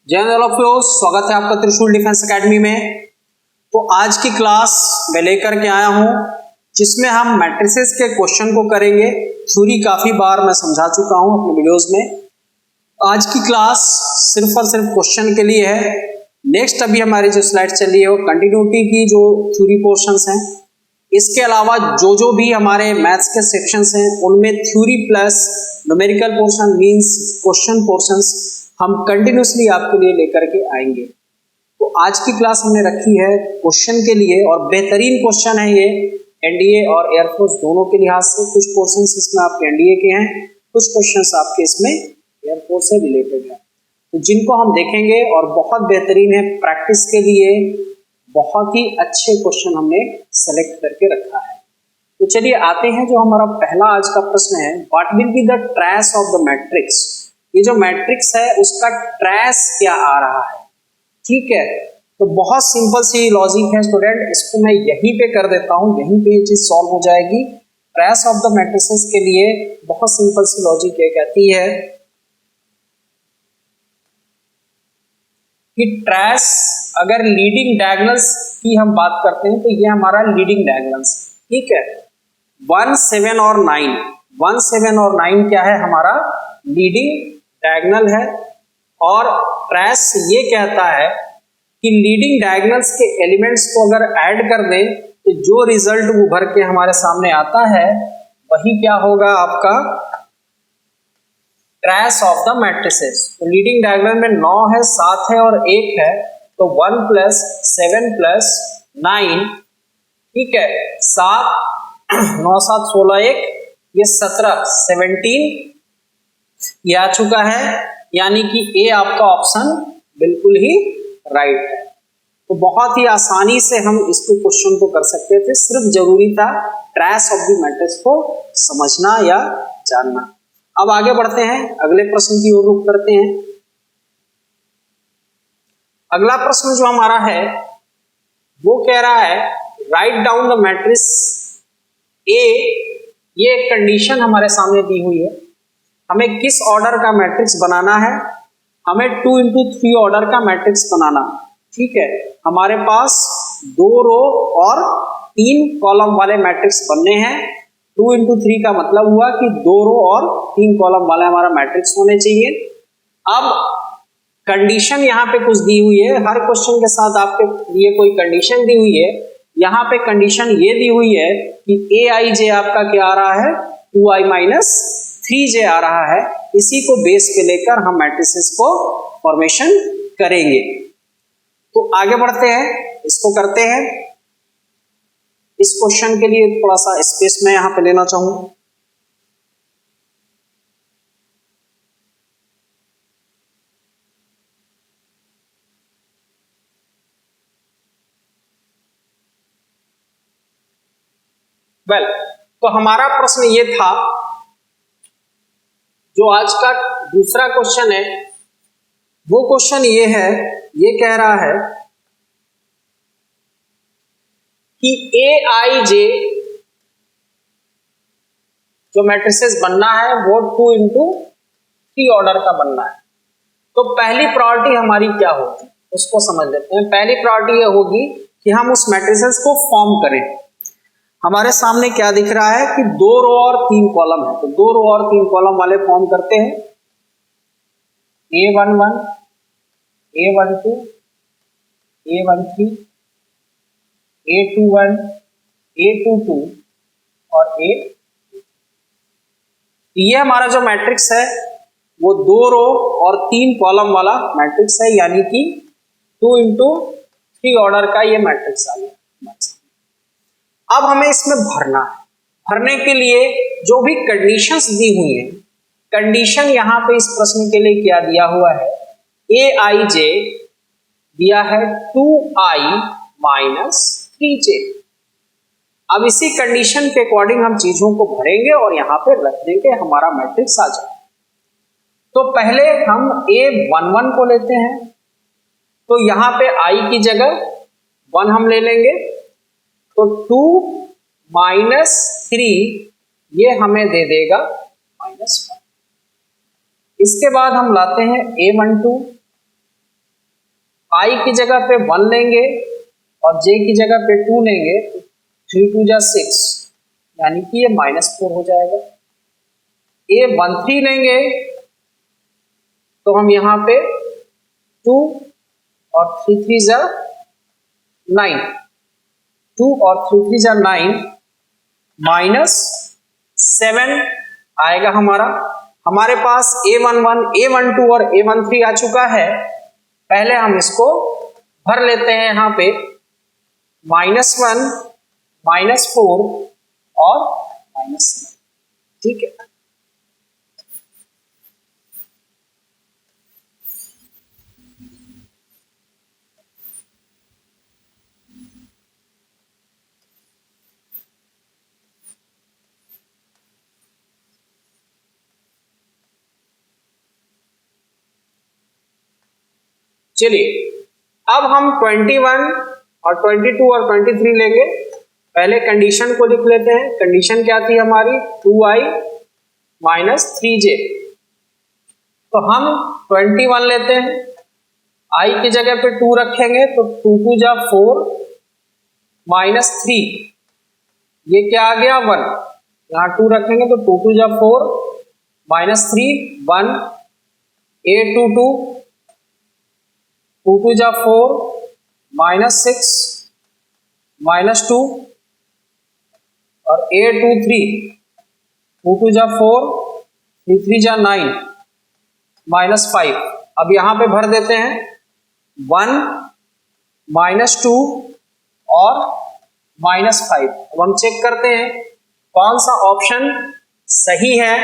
जय Hind all of you, स्वागत है आपका त्रिशूल डिफेंस एकेडमी में। तो आज की क्लास मैं लेकर के आया हूं जिसमें हम मैट्रिसेस के क्वेश्चन को करेंगे। थ्योरी काफी बार मैं समझा चुका हूं अपने वीडियोस में। आज की क्लास सिर्फ और सिर्फ क्वेश्चन के लिए है। नेक्स्ट अभी हमारी जो स्लाइड चल रही है वो कंटिन्यूटी की जो थ्योरी पोर्शंस हैं। इसके अलावा जो भी हमारे मैथ्स के सेक्शंस हैं उनमें theory plus numerical portion means question portions हम कंटिन्यूसली आपके लिए लेकर के आएंगे। तो आज की क्लास हमने रखी है क्वेश्चन के लिए और बेहतरीन क्वेश्चन है ये एनडीए और एयरफोर्स दोनों के लिहाज से। कुछ क्वेश्चंस इसमें आपके एनडीए के हैं, कुछ क्वेश्चंस आपके इसमें एयरफोर्स से रिलेटेड है, तो जिनको हम देखेंगे और बहुत बेहतरीन है प्रैक्टिस के लिए। बहुत ही अच्छे क्वेश्चन हमने सेलेक्ट करके रखा है। तो चलिए आते हैं जो हमारा पहला आज का प्रश्न है, what will be the trace of the matrix. ये जो मैट्रिक्स है उसका ट्रेस क्या आ रहा है। ठीक है, तो बहुत सिंपल सी लॉजिक है स्टूडेंट, इसको मैं यहीं पे कर देता हूं, यहीं पे ये चीज सॉल्व हो जाएगी। ट्रेस ऑफ द मैट्रिसेस के लिए बहुत सिंपल सी लॉजिक ये कहती है कि ट्रेस अगर लीडिंग डायगोनल्स की हम बात करते हैं तो ये हमारा लीडिंग डायगोनल्स, ठीक है। 1, 7 और 9, 1, 7 और 9 क्या है, हमारा लीडिंग डायगोनल है। और ट्रेस ये कहता है कि लीडिंग डायगोनल्स के एलिमेंट्स को अगर ऐड कर दें तो जो रिजल्ट उभर के हमारे सामने आता है वही क्या होगा, आपका ट्रेस ऑफ द मैट्रिसेस। तो लीडिंग डायगोनल में 9 है, 7 है और 1 है, तो 1 + 7 + 9, ठीक है, 7 9 7 16 1 ये 17 17 ये आ चुका है, यानी कि ए आपका ऑप्शन बिल्कुल ही राइट है। तो बहुत ही आसानी से हम इसको क्वेश्चन को कर सकते थे, सिर्फ जरूरी था ट्रेस ऑफ द मैट्रिक्स को समझना या जानना। अब आगे बढ़ते हैं, अगले प्रश्न की ओर रुख करते हैं। अगला प्रश्न जो हमारा है वो कह रहा है write down the matrix A. ये एक कंडीशन हमारे सामने दी हुई है, हमें किस ऑर्डर का मैट्रिक्स बनाना है, हमें 2 × 3 ऑर्डर का मैट्रिक्स बनाना, ठीक है। हमारे पास 2 रो और 3 कॉलम वाले मैट्रिक्स बनने हैं। 2 × 3 का मतलब हुआ कि 2 रो और 3 कॉलम वाला हमारा मैट्रिक्स होने चाहिए। अब कंडीशन यहाँ पे कुछ दी हुई है, हर क्वेश्चन के साथ आपके लिए कोई कंडीशन दी हुई है। यहाँ पे कंडीशन ये दी हुई है कि aij आपका क्या आ रहा है, 2i - 3j आ रहा है। इसी को बेस पे लेकर हम मैट्रिसेस को फॉर्मेशन करेंगे। तो आगे बढ़ते हैं, इसको करते हैं। इस क्वेश्चन के लिए थोड़ा सा स्पेस मैं यहां पे लेना चाहूंगा। तो हमारा प्रश्न ये था, जो आज का दूसरा क्वेश्चन है वो क्वेश्चन ये है, ये कह रहा है कि aij जो मैट्रिसेस बनना है वो 2 × 3 ऑर्डर का बनना है। तो पहली प्रायोरिटी हमारी क्या होगी उसको समझ लेते हैं। पहली प्रायोरिटी ये होगी कि हम उस मैट्रिसेस को फॉर्म करें। हमारे सामने क्या दिख रहा है कि 2 रो और 3 कॉलम है, तो 2 रो और 3 कॉलम वाले फॉर्म करते हैं। a11 a12 a13 a21 a22 और a। ये हमारा जो मैट्रिक्स है वो 2 रो और 3 कॉलम वाला मैट्रिक्स है, यानी कि 2 × 3 ऑर्डर का ये मैट्रिक्स आ गया। अब हमें इसमें भरना है। भरने के लिए जो भी कंडीशंस दी हुई हैं, कंडीशन यहाँ पे इस प्रश्न के लिए क्या दिया हुआ है, aij दिया है 2i - 3j। अब इसी कंडीशन के अकॉर्डिंग हम चीजों को भरेंगे और यहाँ पे रख देंगे, हमारा मैट्रिक्स आ जाए। तो पहले हम a11 को लेते हैं, तो यहाँ पे i की जगह 1 हम ले लेंगे, तो 2 - 3 ये हमें दे देगा -1। इसके बाद हम लाते हैं a12 i की जगह पे 1 लेंगे और j की जगह पे 2 लेंगे तो 3 2 जा 6, यानी कि ये -4 हो जाएगा। A13 लेंगे तो हम यहाँ पे 2 और 3 3 जा 9, 2 और 3 3 जा 9, -7 आएगा हमारा। हमारे पास A11, A12 और A13 आ चुका है। पहले हम इसको भर लेते हैं यहाँ पे, -1, -4 और -7, ठीक है। चलिए अब हम 21 और 22 और 23 लेंगे। पहले कंडीशन को लिख लेते हैं। कंडीशन क्या थी हमारी, 2i - 3j। तो हम 21 लेते हैं, i की जगह पे 2 रखेंगे तो 2 2 जा 4 -3, ये क्या आ गया 1, यहाँ 2 रखेंगे तो 2 2 जा 4 -3 1, A22 2 2 जा 4 -6 -2 और A23 2 2 जा 4 3 3 जा 9 -5। अब यहाँ पे भर देते हैं 1 -2 और -5। अब हम चेक करते हैं कौन सा ऑप्शन सही है।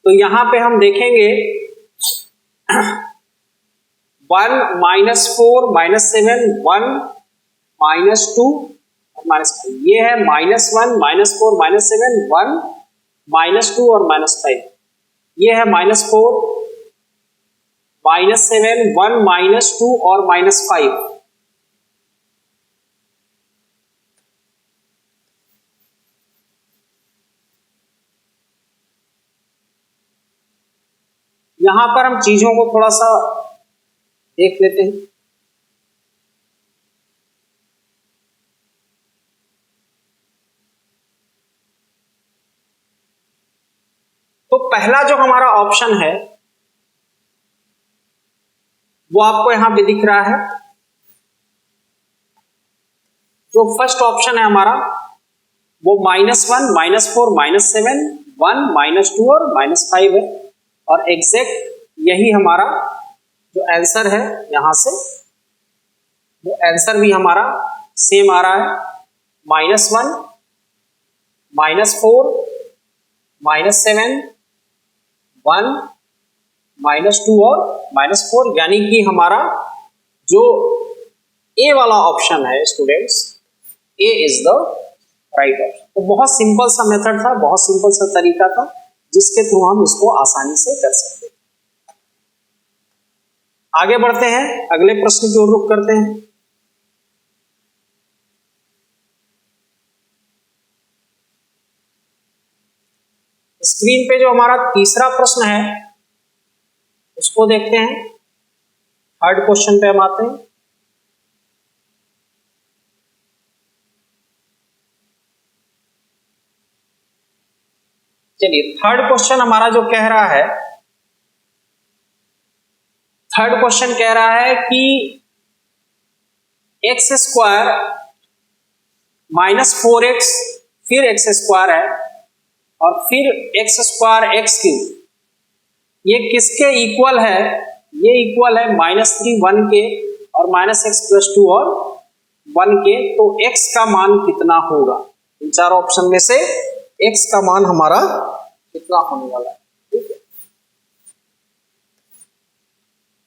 तो यहाँ पे हम देखेंगे 1 -4 -7 1 -2 और -5, ये है -1 -4 -7 1 -2 और -5, ये है -4 -7 1 -2 और -5। यहां पर हम चीजों को थोड़ा सा देख लेते हैं। तो पहला जो हमारा ऑप्शन है वो आपको यहां पे दिख रहा है। जो फर्स्ट ऑप्शन है हमारा वो -1 -4 -7 1 -2 और -5 है, और एग्जैक्ट यही हमारा जो आंसर है यहां से, वो आंसर भी हमारा सेम आ रहा है, -1 -4 -7 1 -2 और -4, यानी कि हमारा जो ए वाला ऑप्शन है students, A is the right option. तो बहुत सिंपल सा मेथड था, बहुत सिंपल सा तरीका था जिसके थ्रू हम इसको आसानी से कर सकते हैं। आगे बढ़ते हैं, अगले प्रश्न की ओर रुख करते हैं। स्क्रीन पे जो हमारा तीसरा प्रश्न है उसको देखते हैं। थर्ड क्वेश्चन पे हम आते हैं। चलिए थर्ड क्वेश्चन हमारा जो कह रहा है, थर्ड क्वेश्चन कह रहा है कि x² -4x फिर x² है और फिर x² x3, ये किसके इक्वल है? ये इक्वल है -3 1 के और -x + 2 और 1 के। तो x का मान कितना होगा? इन चार ऑप्शन में से x का मान हमारा कितना होने वाला है, ठीक है।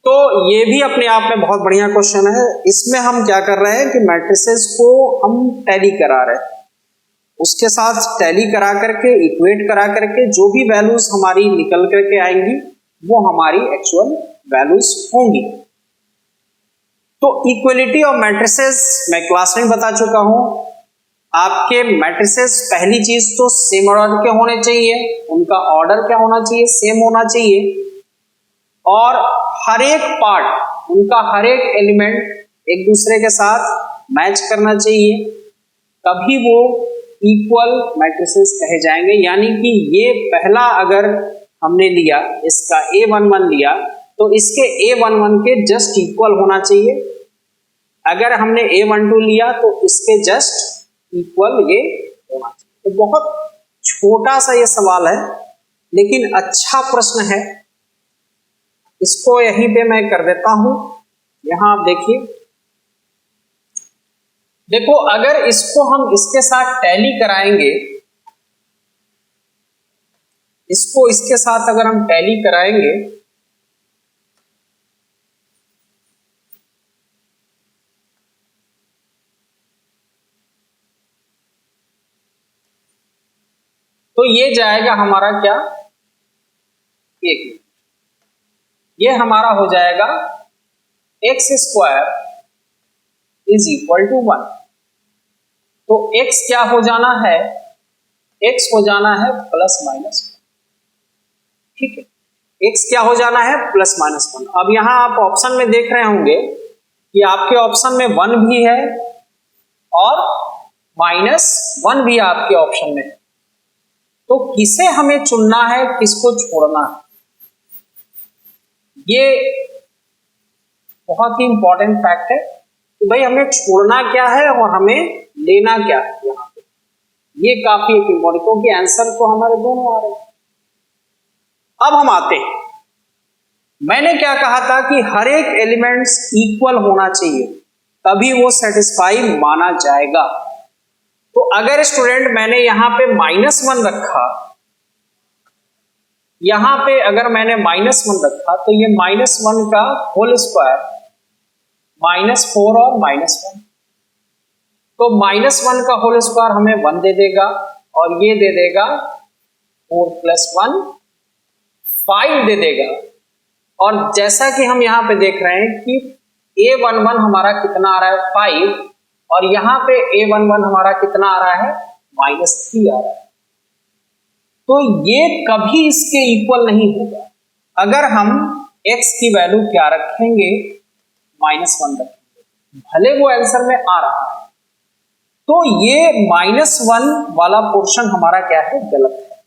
तो ये भी अपने आप में बहुत बढ़िया क्वेश्चन है। इसमें हम क्या कर रहे हैं कि मैट्रिसेस को हम टैली करा रहे हैं, उसके साथ टैली करा करके, इक्वेट करा करके जो भी वैल्यूज हमारी निकल करके आएंगी वो हमारी एक्चुअल वैल्यूज होंगी। तो इक्वलिटी ऑफ मैट्रिसेस मैं क्लास में बता चुका हूं। आपके मैट्रिसेस पहली चीज तो सेम ऑर्डर के होने चाहिए, उनका ऑर्डर क्या होना चाहिए? सेम होना चाहिए। और हर एक पार्ट उनका हर एक एलिमेंट एक दूसरे के साथ मैच करना चाहिए, तभी वो इक्वल मैट्रिसेस कहे जाएंगे। यानी कि ये पहला अगर हमने लिया, इसका A11 लिया, तो इसके A11 के जस्ट इक्वल होना चाहिए। अगर हमने A12 लिया तो इसके जस्ट इक्वल ये होना चाहिए। तो बहुत छोटा सा ये सवाल है, लेकिन अच्छा प्रश्न है। इसको यहीं पे मैं कर देता हूं। यहां आप देखिए, देखो अगर इसको हम इसके साथ टैली कराएंगे, इसको इसके साथ अगर हम टैली कराएंगे तो ये जाएगा हमारा क्या, एक, ये हमारा हो जाएगा x square is equal to 1। तो x क्या हो जाना है, x हो जाना है प्लस माइनस 1। ठीक है, x क्या हो जाना है, प्लस माइनस 1। अब यहां आप ऑप्शन में देख रहे होंगे कि आपके ऑप्शन में 1 भी है और -1 भी आपके ऑप्शन में है। तो किसे हमें चुनना है, किसको छोड़ना है, ये बहुत ही इंपॉर्टेंट फैक्ट है कि भाई हमें छोड़ना क्या है और हमें लेना क्या है। यहाँ पे ये काफी एक इंपॉर्टेंट, क्योंकि आंसर तो हमारे दोनों आ रहे हैं। अब हम आते हैं, मैंने क्या कहा था कि हर एक एलिमेंट्स इक्वल होना चाहिए, तभी वो सेटिस्फाई माना जाएगा। तो अगर स्टूडेंट मैंने यहां पे -1 रखा, यहां पे अगर मैंने -1 रखा, तो ये -1 का होल स्क्वायर -4 और -1, तो -1 का होल स्क्वायर हमें 1 दे देगा और ये दे देगा 4 + 1 5 दे देगा। और जैसा कि हम यहाँ पे देख रहे हैं कि A11 हमारा कितना आ रहा है, 5, और यहाँ पे A11 हमारा कितना आ रहा है, -3 आ रहा है। तो ये कभी इसके इक्वल नहीं होगा। अगर हम x की वैल्यू क्या रखेंगे, -1 रखेंगे, भले वो आंसर में आ रहा है। तो ये -1 वाला पोर्शन हमारा क्या है, गलत है।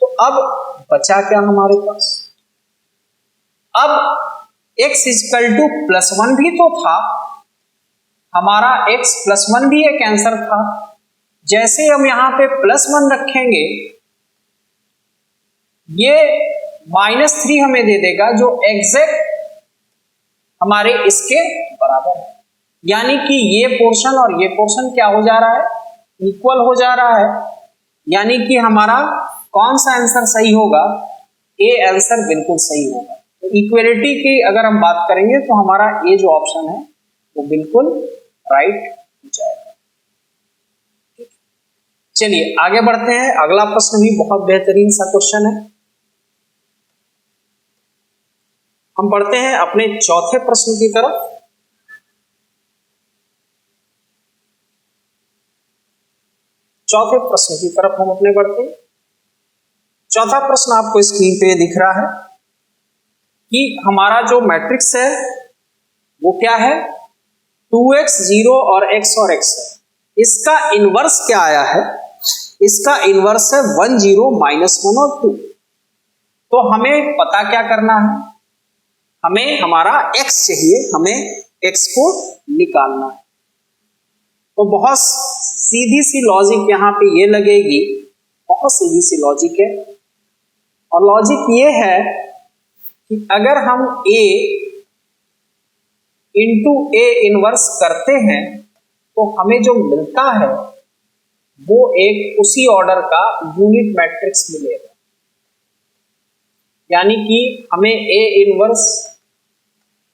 तो अब बचा क्या हमारे पास, अब x = +1 भी तो था हमारा, x +1 भी एक आंसर था। जैसे हम यहां पे +1 रखेंगे, ये -3 हमें दे देगा, जो एग्जैक्ट हमारे इसके बराबर है। यानी कि ये पोर्शन और ये पोर्शन क्या हो जा रहा है, इक्वल हो जा रहा है। यानी कि हमारा कौन सा आंसर सही होगा, ए आंसर बिल्कुल सही होगा। तो इक्वलिटी की अगर हम बात करेंगे तो हमारा ए जो ऑप्शन है वो बिल्कुल राइट हो जाएगा। चलिए आगे बढ़ते हैं। अगला प्रश्न भी बहुत बेहतरीन सा क्वेश्चन है। हम बढ़ते हैं अपने चौथे प्रश्न की तरफ। चौथे प्रश्न की तरफ हम अपने बढ़ते हैं। चौथा प्रश्न आपको स्क्रीन पे दिख रहा है कि हमारा जो मैट्रिक्स है वो क्या है, 2x 0 और x और x है। इसका इनवर्स क्या आया है, इसका इनवर्स है 1 0 -1 और 2। तो हमें पता क्या करना है, हमें हमारा x चाहिए, हमें x को निकालना है। तो बहुत सीधी सी लॉजिक यहाँ पे ये लगेगी, बहुत सीधी सी लॉजिक है। और लॉजिक ये है कि अगर हम a इंटू a इनवर्स करते हैं तो हमें जो मिलता है वो एक उसी ऑर्डर का यूनिट मैट्रिक्स मिलेगा। यानी कि हमें a इनवर्स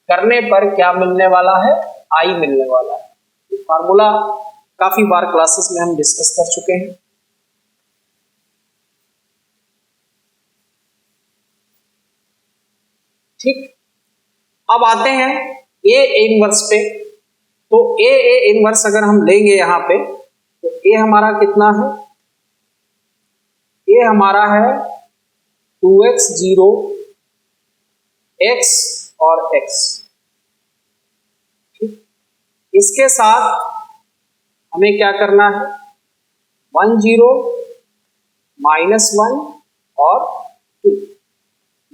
करने पर क्या मिलने वाला है, I मिलने वाला है। फार्मूला काफी बार क्लासेस में हम डिस्कस कर चुके हैं। ठीक, अब आते हैं A इनवर्स पे। तो A इनवर्स अगर हम लेंगे यहाँ पे तो A हमारा कितना है, A हमारा है 2x 0 x और x। इसके साथ हमें क्या करना है, 1 0 -1 और 2,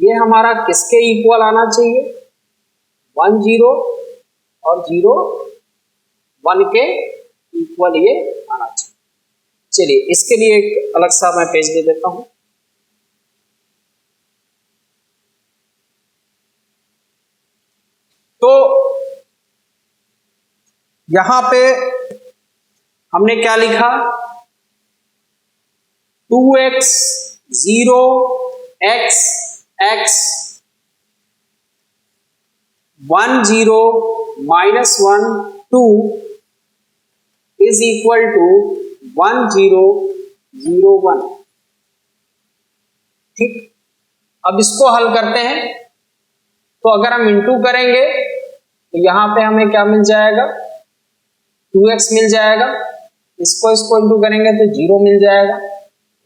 ये हमारा किसके इक्वल आना चाहिए, 1 0 और 0 1 के इक्वल ये आना चाहिए। चलिए इसके लिए एक अलग सा मैं पेज दे देता हूं। तो यहां पे हमने क्या लिखा, 2x 0 x x 1 0 -1 2 is equal to 1 0 0 1। ठीक, अब इसको हल करते हैं। तो अगर हम इंटू करेंगे तो यहां पे हमें क्या मिल जाएगा, 2x मिल जाएगा, इसको इंटू करेंगे तो 0 मिल जाएगा,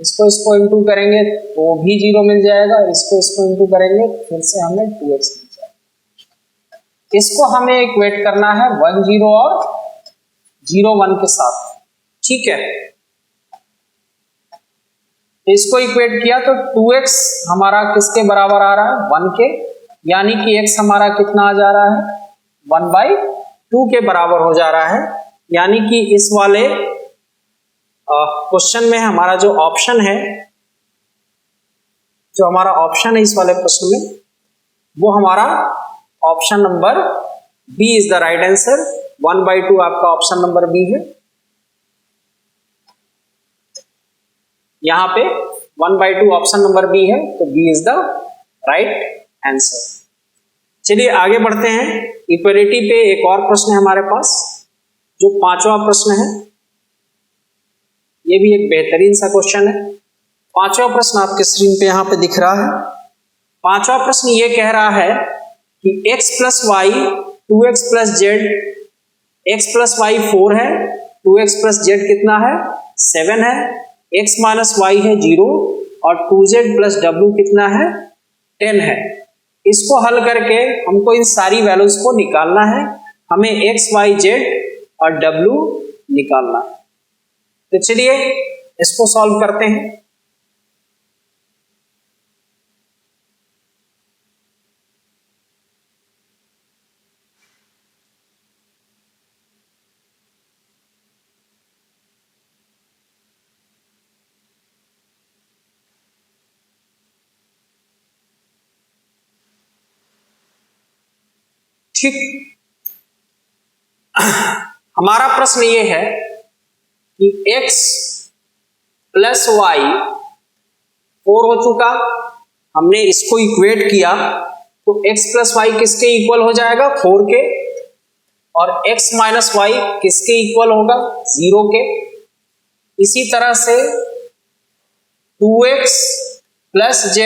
इसको इंटू करेंगे तो भी 0 मिल जाएगा, और इसको इंटू करेंगे फिर से हमें 2x मिल जाएगा। इसको हमें इक्वेट करना है 1 0 और 0 1 के साथ। ठीक है, तो इसको इक्वेट किया तो 2x हमारा किसके बराबर आ रहा है, 1 के, यानी कि x हमारा कितना आ जा रहा है, 1/2 के बराबर हो जा रहा है। यानी कि इस वाले क्वेश्चन में हमारा जो ऑप्शन है, जो हमारा ऑप्शन है इस वाले प्रश्न में, वो हमारा option number B is the right answer. 1/2 आपका ऑप्शन नंबर बी है। यहां पे 1/2 ऑप्शन नंबर बी है, तो B is the right answer. चलिए आगे बढ़ते हैं। इक्वलिटी पे एक और प्रश्न है हमारे पास, जो 5वां प्रश्न है। ये भी एक बेहतरीन सा क्वेश्चन है। 5वां प्रश्न आपके स्क्रीन पे यहां पे दिख रहा है। 5वां प्रश्न ये कह रहा है कि x + y 2x + z, x + y 4 है, 2x + z कितना है, 7 है, x - y है 0, और 2z + w कितना है, 10 है। इसको हल करके हमको इन सारी वैल्यूज को निकालना है। हमें x y z और w निकालना है। तो चलिए इसको सॉल्व करते हैं। ठीक, हमारा प्रश्न ये है कि x + y 4 हो चुका, हमने इसको इक्वेट किया तो x + y किसके इक्वल हो जाएगा, 4 के, और x - y किसके इक्वल होगा, 0 के। इसी तरह से 2x + z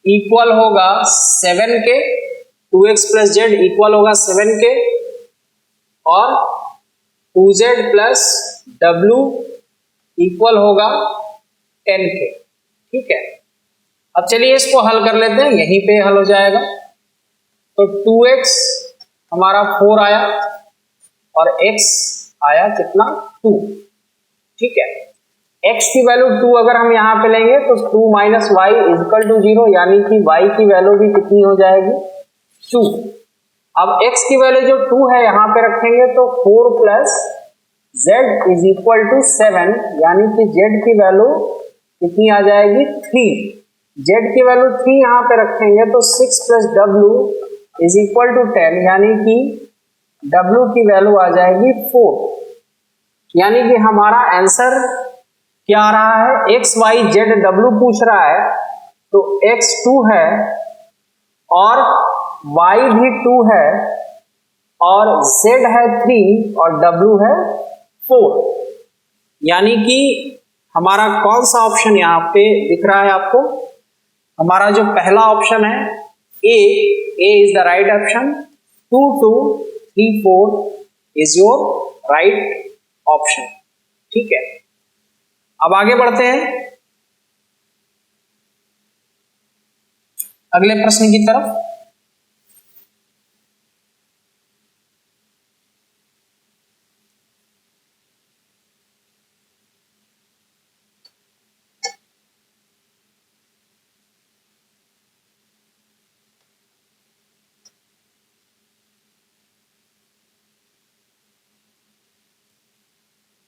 इक्वल होगा 7 के, 2x + z इक्वल होगा 7 के, और 2z + w इक्वल होगा 10 के। ठीक है, अब चलिए इसको हल कर लेते हैं, यहीं पे हल हो जाएगा। तो 2x हमारा 4 आया और x आया कितना, 2। ठीक है, x की वैल्यू 2 अगर हम यहाँ पे लेंगे तो 2 - y = 0, यानी कि y की वैल्यू भी कितनी हो जाएगी, 2। अब x की वैल्यू जो 2 है यहाँ पे रखेंगे तो 4 + z = 7, यानी कि z की वैल्यू कितनी आ जाएगी, 3। z की वैल्यू 3 यहाँ पे रखेंगे तो 6 + w = 10, यानी कि w की वैल्यू आ जाएगी 4। यानी कि हमारा आंसर क्या आ रहा है, x y z w पूछ रहा है, तो x 2 है और y भी 2 है और z है 3 और w है 4। यानी कि हमारा कौन सा ऑप्शन यहाँ पे दिख रहा है आपको, हमारा जो पहला ऑप्शन है A is the right option. 2 2 3 4 is your right option. ठीक है, अब आगे बढ़ते हैं अगले प्रश्न की तरफ।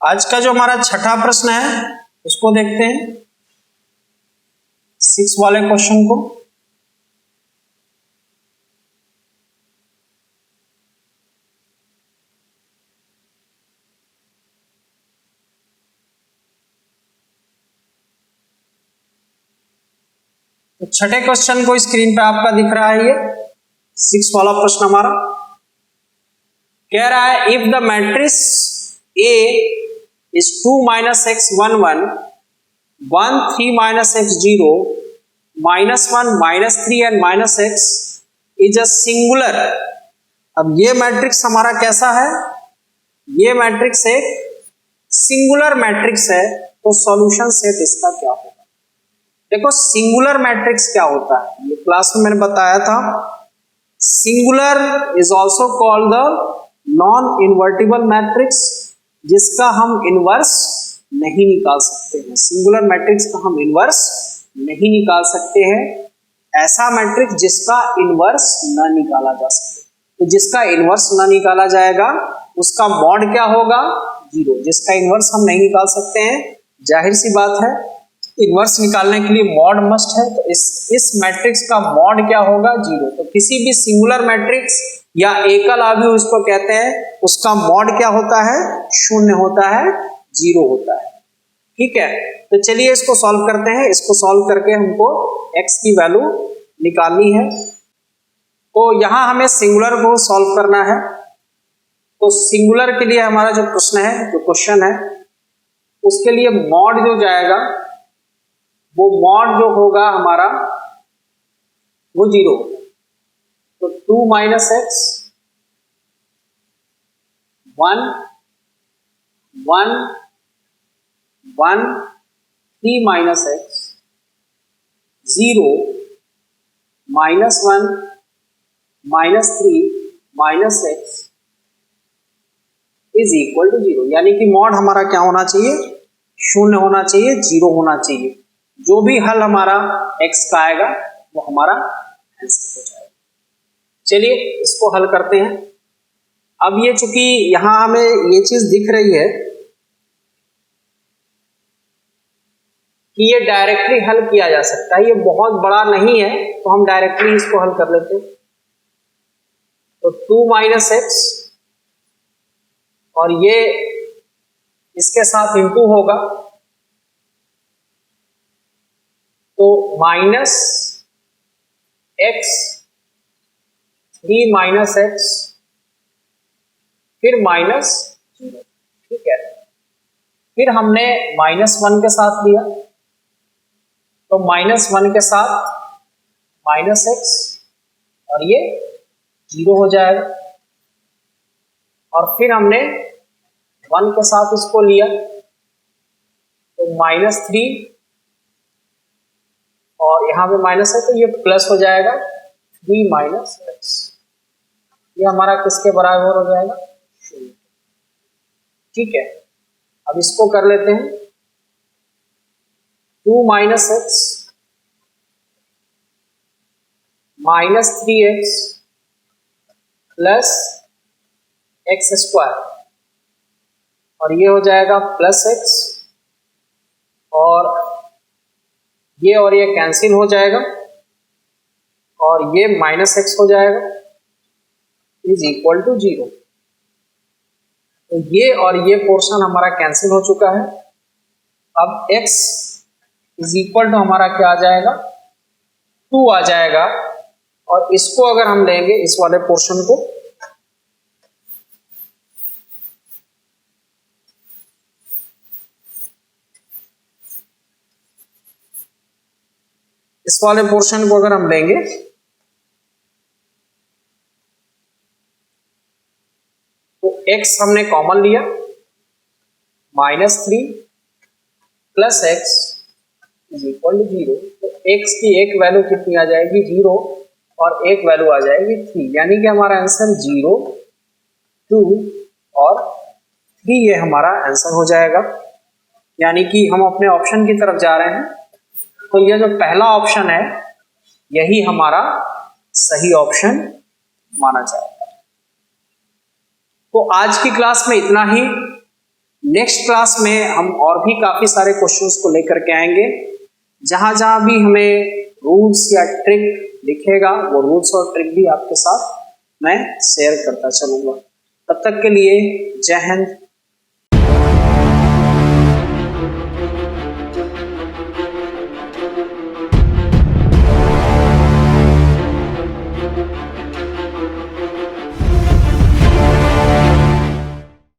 आज का जो हमारा छठा प्रश्न है उसको देखते हैं, 6 वाले क्वेश्चन को। तो छठे क्वेश्चन को स्क्रीन पे आपका दिख रहा है, ये 6 वाला प्रश्न हमारा कह रहा है if the matrix A is 2 minus x 1 1 1 3 minus x 0 minus 1 minus 3 and minus x is a singular। अब ये मैट्रिक्स हमारा कैसा है, ये मैट्रिक्स एक सिंगुलर मैट्रिक्स है, तो सॉल्यूशन सेट इसका क्या होगा। देखो सिंगुलर मैट्रिक्स क्या होता है, ये क्लास में मैंने बताया था। Singular is also called the non invertible matrix, जिसका हम इनवर्स नहीं निकाल सकते हैं। सिंगुलर मैट्रिक्स का हम इनवर्स नहीं निकाल सकते हैं, ऐसा मैट्रिक्स जिसका इनवर्स न निकाला जा सके। तो जिसका इनवर्स न निकाला जाएगा उसका मॉड क्या होगा, 0। जिसका इनवर्स हम नहीं निकाल सकते हैं, जाहिर सी बात है इनवर्स निकालने के लिए मॉड मस्ट है, तो इस मैट्रिक्स का मॉड क्या होगा, 0। तो किसी भी सिंगुलर मैट्रिक्स या एकल अवयव इसको कहते हैं, उसका मॉड क्या होता है, 0 होता है, 0 होता है। ठीक है, तो चलिए इसको सॉल्व करते हैं। इसको सॉल्व करके हमको x की वैल्यू निकालनी है। तो यहां हमें सिंगुलर को सॉल्व करना है। तो सिंगुलर के लिए हमारा जो प्रश्न है, जो क्वेश्चन है, उसके लिए मॉड जो जाएगा, वो मॉड जो होगा हमारा वो 0 होगा। तो 2 minus x 1 1 1 3 minus x 0 minus 1 minus 3 minus x is equal to 0। यानी कि मॉड हमारा क्या होना चाहिए, 0 होना चाहिए, 0 होना चाहिए। जो भी हल हमारा x का आएगा वो हमारा आंसर हो जाएगा। चलिए इसको हल करते हैं। अब ये चूंकि यहां हमें ये चीज दिख रही है कि ये डायरेक्टली हल किया जा सकता है, ये बहुत बड़ा नहीं है, तो हम डायरेक्टली इसको हल कर लेते हैं। तो 2 minus x और ये इसके साथ इंटू होगा, तो माइनस x 3 minus x फिर माइनस 0। ठीक है, फिर हमने -1 के साथ लिया, तो -1 के साथ माइनस x और ये 0 हो जाएगा। और फिर हमने 1 के साथ इसको लिया, तो -3 और यहाँ पे माइनस है तो ये प्लस हो जाएगा, 3 minus x। ये हमारा किसके बराबर हो जाएगा, 0। ठीक है, अब इसको कर लेते हैं। 2 minus x minus 3x plus x square, और ये हो जाएगा प्लस x, और ये कैंसिल हो जाएगा, और ये माइनस x हो जाएगा, इज इक्वल टू 0। तो ये और ये पोर्शन हमारा कैंसिल हो चुका है। अब x इज इक्वल टू हमारा क्या आ जाएगा, 2 आ जाएगा। और इसको अगर हम लेंगे, इस वाले पोर्शन को, इस वाले पोर्शन को अगर हम लेंगे, तो x हमने कॉमन लिया, -3 plus x is equal to 0। तो x की एक वैल्यू कितनी आ जाएगी, 0, और एक वैल्यू आ जाएगी 3। यानी कि हमारा आंसर 0, 2 और 3 ये हमारा आंसर हो जाएगा। यानी कि हम अपने ऑप्शन की तरफ जा रहे हैं। तो ये जो पहला ऑप्शन है यही हमारा सही ऑप्शन माना जाएगा। तो आज की क्लास में इतना ही। नेक्स्ट क्लास में हम और भी काफ़ी सारे क्वेश्चंस को लेकर के आएंगे। जहाँ जहाँ भी हमें रूल्स या ट्रिक दिखेगा वो रूल्स और ट्रिक भी आपके साथ मैं शेयर करता चलूँगा। तब तक के लिए जय हिंद,